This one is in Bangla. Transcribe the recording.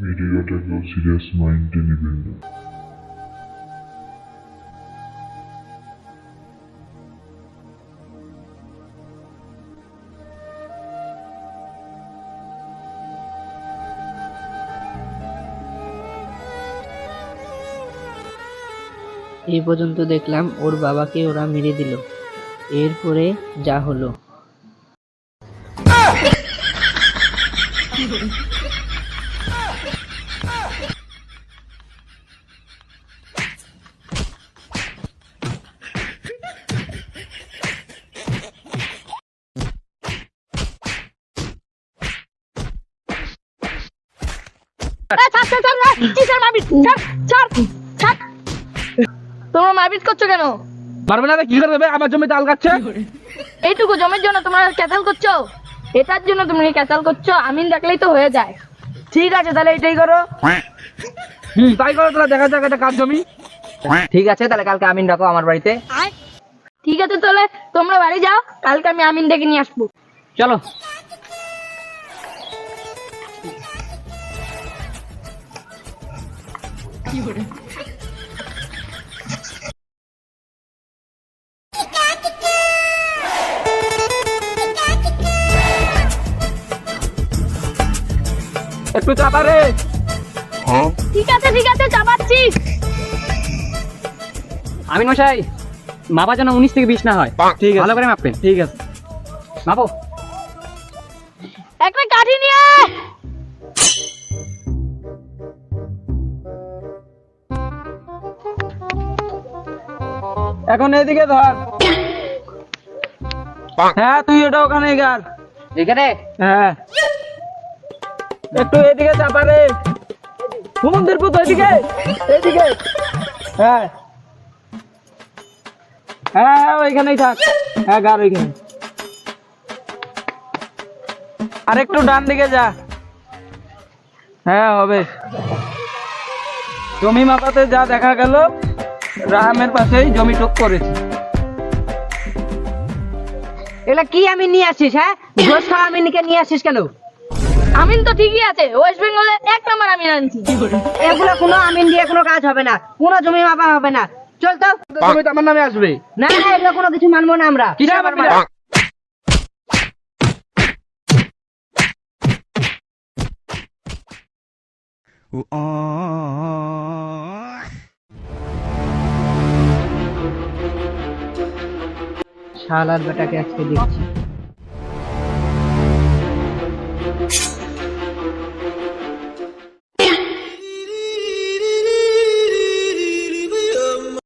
ভিডিওটা কেউ সিরিয়াস মাইন্ডে নেবেন না। এই পর্যন্ত দেখলাম ওর বাবাকে ওরা মেরে দিল। এরপরে যা হলো। তোমরা মারপিট করছো কেন? পারবে না কি করে দেবে? আমার জমিতে আল গাচ্ছে। এইটুকু জমির জন্য তোমরা ক্যাচাল করছো? এটার জন্য তুমি ক্যাচাল করছো? আমিন দেখলেই তো হয়ে যায়। ঠিক আছে তাহলে এটাই করো। তাই করো, তাহলে দেখা যাক এটা কার জমি। ঠিক আছে তাহলে কালকে আমিন ডাকো আমার বাড়িতে। ঠিক আছে তাহলে তোমরা বাড়ি যাও, কালকে আমি আমিন ডেকে নিয়ে আসবো। চলো। একটু চাপা রে। ঠিক আছে চাপাচ্ছি। আমিন মশাই, মাপা যেন 19 থেকে 20 না হয়। ঠিক আছে, ভালো করে মাপবেন। ঠিক আছে, মাপো। একটা কাঠি নিয়ে আয়। এখন এদিকে ধর। হ্যাঁ তুই এটা ওখানে গার। এখানে? হ্যাঁ একটু এদিকে চাপা রে। হুমন্দির পুত এদিকে, এদিকে। হ্যাঁ হ্যাঁ ওইখানেই থাক। হ্যাঁ গার ওইখানে। আর একটু ডান দিকে যা। হ্যাঁ হবে। জমি মাপাতে যা দেখা গেল, রাহামের পাশেই জমি টুক করেছে। এগুলা কি আমি নিয়ে আসিস? হ্যাঁ, দোষ খাওয়া আমিনকে নিয়ে আসিস কেন? আমিন তো ঠিকই আছে, ওয়েস্ট বেঙ্গলে 1 নাম্বার আমিন আনছি। এগুলো কোনো আমিন দিয়ে কোনো কাজ হবে না, কোনো জমি মাপা হবে না। চল তো। জমি তো আমার নামে আসবে। না না, এগুলো কোনো কিছু মানবো না আমরা। কিসে মানবি না? শালার বেটাকে আজকে দেখছি।